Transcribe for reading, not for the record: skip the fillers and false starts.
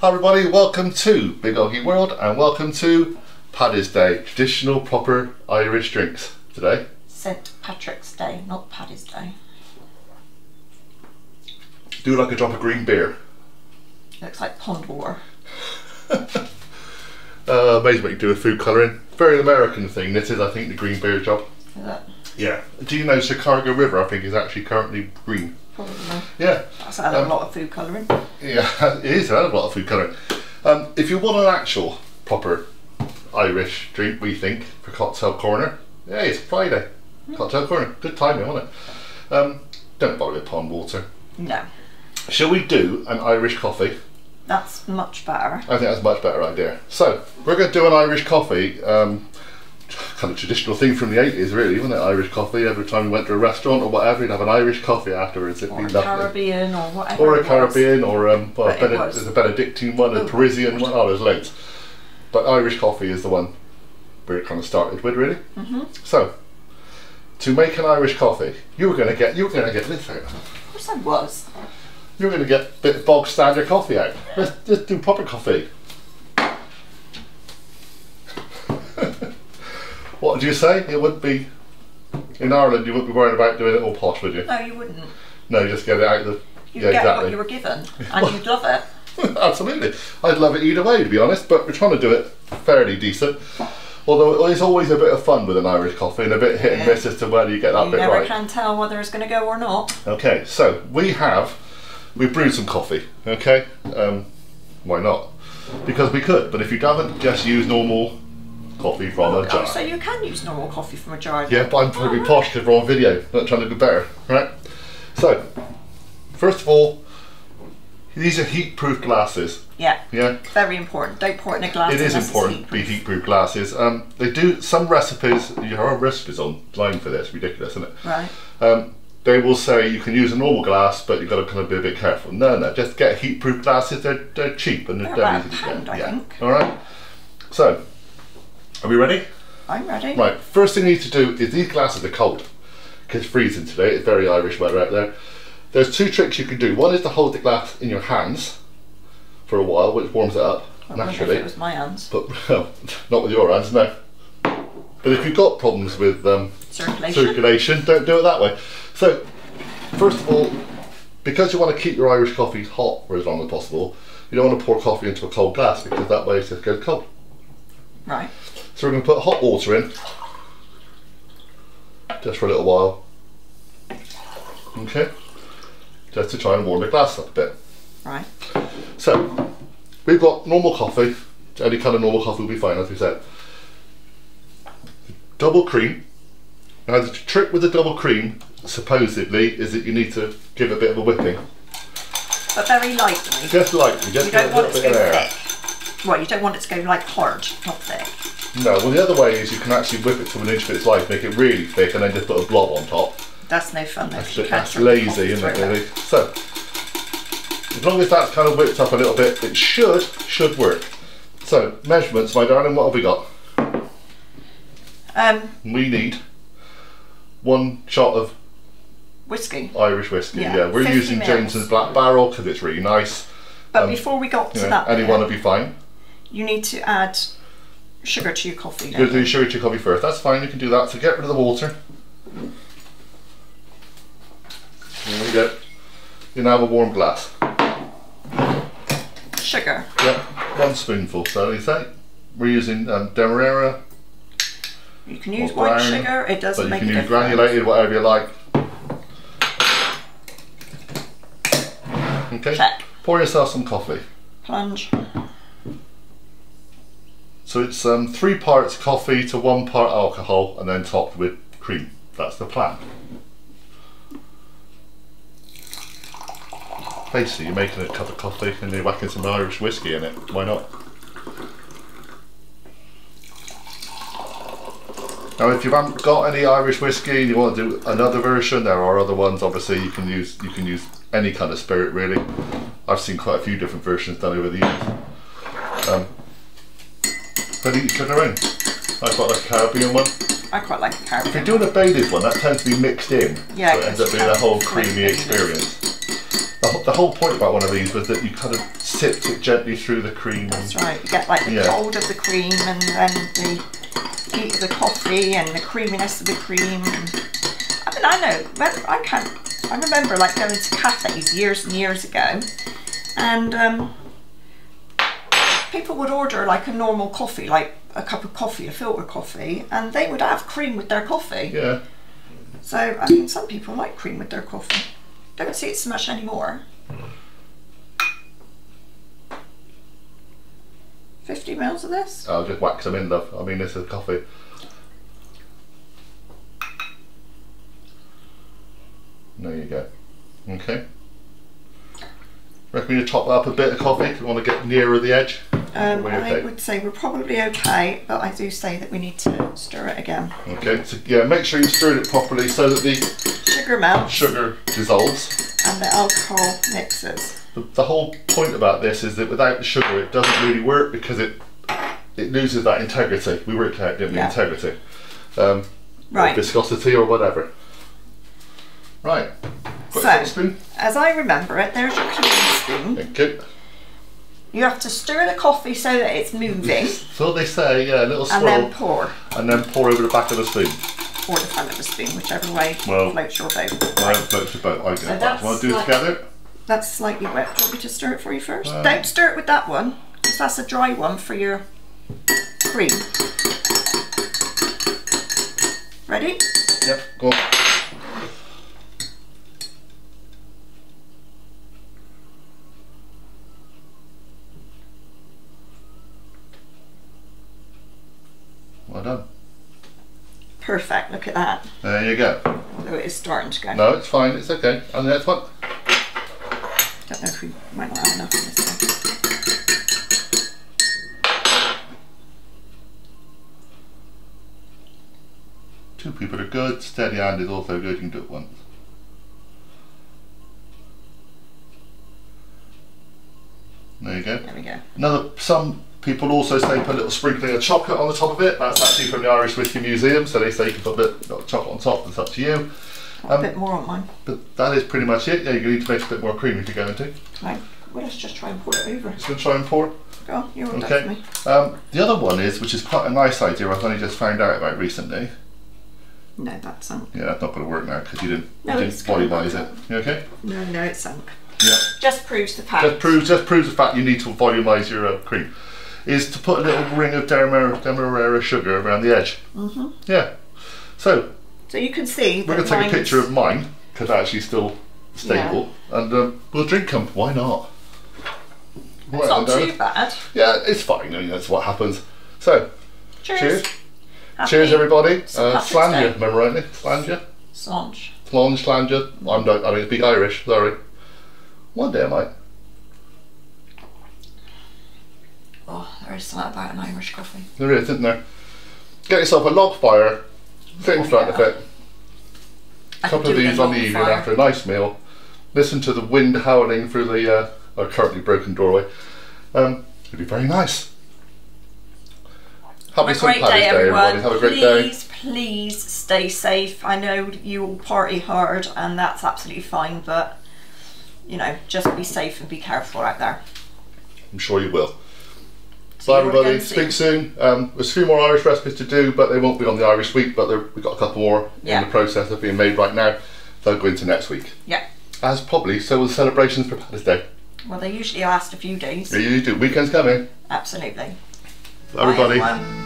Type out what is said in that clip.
Hi everybody, welcome to Big OGGIE World and welcome to Paddy's Day, traditional proper Irish drinks today. St. Patrick's Day, not Paddy's Day. Do like a drop of green beer. Looks like pond water. Amazing what you do with food colouring. Very American thing this is, I think, the green beer job. Is it? Yeah. Do you know Chicago River, I think, is actually currently green? Probably. Yeah. That's a lot of food colouring. Yeah, it is a hell of a lot of food colouring. If you want an actual proper Irish drink, we think, for Cocktail Corner, yeah, it's Friday. Cocktail Corner, good timing, wasn't it? Don't bother with pond water. No. Shall we do an Irish coffee? That's much better. I think that's a much better idea. So, we're going to do an Irish coffee, kind of traditional thing from the 80s really, wasn't it? Irish coffee, every time we went to a restaurant or whatever, you'd have an Irish coffee afterwards. It'd be lovely. Caribbean or whatever. Or a Caribbean, or there's a Benedictine one, a Parisian one, oh there's loads. But Irish coffee is the one where it kind of started with really. So, to make an Irish coffee, you were going to get this out. Of course I was. You're going to get a bit of bog standard coffee out. Let's just do proper coffee. What do you say? It would be, in Ireland you wouldn't be worried about doing it all posh, would you? No, you wouldn't. No, just get it out of the... You'd get exactly what you were given, and you'd love it. Absolutely. I'd love it either way, to be honest, but we're trying to do it fairly decent. Although it's always a bit of fun with an Irish coffee and a bit hit and miss as to whether you get that bit right. You never can tell whether it's going to go or not. Okay, so we've brewed some coffee, okay? Why not? Because we could, but if you haven't, just use normal coffee from a jar. So you can use normal coffee from a jar? Yeah, but I'm trying to be posh because we're on video, not trying to be better, right? So, first of all, these are heat-proof glasses. Yeah. Yeah. Very important. Don't pour it in a glass. It is important to be heat-proof glasses. They do some recipes. There are recipes online for this. Ridiculous, isn't it? Right. They will say you can use a normal glass, but you've got to kind of be a bit careful. No, just get heat-proof glasses. They're cheap and they're about easy to £1, get. I think. All right. So, are we ready? I'm ready. Right. First thing you need to do is these glasses are cold because it's freezing today. It's very Irish weather out there. There's two tricks you can do. One is to hold the glass in your hands for a while, which warms it up naturally. It was my hands. But well, not with your hands, no. But if you've got problems with circulation, don't do it that way. So, first of all, because you want to keep your Irish coffee hot for as long as possible, you don't want to pour coffee into a cold glass because that way it just goes cold. Right. So we're going to put hot water in, just for a little while. Okay. Just to try and warm the glass up a bit. Right. So, we've got normal coffee. Any kind of normal coffee will be fine, as we said. Double cream. Now the trick with the double cream, supposedly, is that you need to give a bit of a whipping. But very lightly. Just lightly, just get a little bit of air. Thick. Well, you don't want it to go like hard, not thick. No, well the other way is you can actually whip it to an inch of its life, make it really thick and then just put a blob on top. That's no fun though. That's lazy, isn't it really? So, as long as that's kind of whipped up a little bit, it should work. So, measurements, my darling, what have we got? We need 1 shot of whiskey. Irish whiskey, yeah. We're using Jameson's Black Barrel because it's really nice. But before we got to that any one would be fine. You need to add sugar to your coffee. You're going to do sugar to your coffee first. That's fine, you can do that. So get rid of the water. There we go. You now have a warm glass. Sugar. Yep, 1 spoonful. So you say we're using Demerara. You can use white sugar. It doesn't make a difference. You can use granulated, whatever you like. Okay. Check. Pour yourself some coffee. Plunge. So it's 3 parts coffee to 1 part alcohol, and then topped with cream. That's the plan. Basically, you're making a cup of coffee and you're whacking some Irish whiskey in it. Why not? Now, if you haven't got any Irish whiskey and you want to do another version, there are other ones. Obviously, you can use any kind of spirit, really. I've seen quite a few different versions done over the years. But each to their own. I quite like a Caribbean one. I quite like a Caribbean. If you're doing a Baileys one, that tends to be mixed in. Yeah, so it ends up being a whole creamy experience. The whole point about one of these was that you kind of sipped it gently through the cream. That's right. You get like the cold of the cream and then the heat of the coffee and the creaminess of the cream. And, I mean, I know. I remember like going to cafes years and years ago, and people would order like a normal coffee, like a cup of coffee, a filter coffee, and they would have cream with their coffee. Yeah. So I mean, some people like cream with their coffee. Don't see it so much anymore. 50 mils of this? I'll just wax them in, love. I mean, this is coffee. There you go. Okay. Reckon you top up a bit of coffee if you want to get nearer the edge? I would say we're probably okay, but I do say that we need to stir it again. Okay, so yeah, make sure you stir it properly so that the sugar melts, sugar dissolves, and the alcohol mixes. The whole point about this is that without the sugar it doesn't really work because it loses that integrity. We worked out, didn't we? Yeah. Integrity. Right. Or viscosity or whatever. Right. So, spoon. As I remember it, there's your clean spoon. Okay. You have to stir the coffee so that it's moving. So they say, yeah, a little swirl. And then pour. And then pour over the back of the spoon. Or the front of the spoon, whichever way floats your boat. Right. Floats your boat. I get that. Do you want to do it together? That's slightly wet. Do you want me to stir it for you first? Don't stir it with that one, because that's a dry one for your cream. Ready? Yep, go on. Well done. Perfect, look at that. There you go. Although it is starting to go. No, it's fine, it's okay. And the next one. Don't know if we might not have enough in this one. Two people are good, steady hand is also good, you can do it once. There you go. There we go. Some people also say put a little sprinkling of chocolate on the top of it. That's actually from the Irish Whiskey Museum, so they say you can put a bit of chocolate on top, it's up to you. A bit more on mine. But that is pretty much it. Yeah, you need to make a bit more cream if you're going to. Right. Well, let's just try and pour it over. Just going to try and pour? Go on, you're all okay. done for me. The other one is, which is quite a nice idea, I've only just found out about recently. No, that's sunk. Yeah, that's not going to work now because you didn't volumise it. You okay? No, it's sunk. Yeah. Just proves the fact. Just proves the fact you need to volumise your cream. Is to put a little ring of Demerara sugar around the edge. Mm-hmm. Yeah. So you can see. We're going to take a picture of mine because it's actually still stable, and we'll drink them. Why not? It's not too bad. Yeah, it's fine. I mean, that's what happens. So, cheers. Cheers, everybody. Slàinte, remember rightly? Slàinte? Slàinte. Slàinte. I mean, speak Irish, sorry. One day I might. Oh, there is something about an Irish coffee. There is, isn't there? Get yourself a log fire, sit in front of it. A couple of these on the evening after a nice meal. Listen to the wind howling through the our currently broken doorway. It'll be very nice. Happy St. Paddy's Day, everybody. Have a great day. Please stay safe. I know you all party hard and that's absolutely fine, but you know, just be safe and be careful out there. I'm sure you will. Bye everybody, speak soon. There's a few more Irish recipes to do, but they won't be on the Irish week, but we've got a couple more in the process of being made right now. They'll go into next week. Yeah. As probably, so will the celebrations for Paddy's Day. Well, they usually last a few days. Yeah, you do. Weekend's coming. Absolutely. Everybody. Bye, everyone.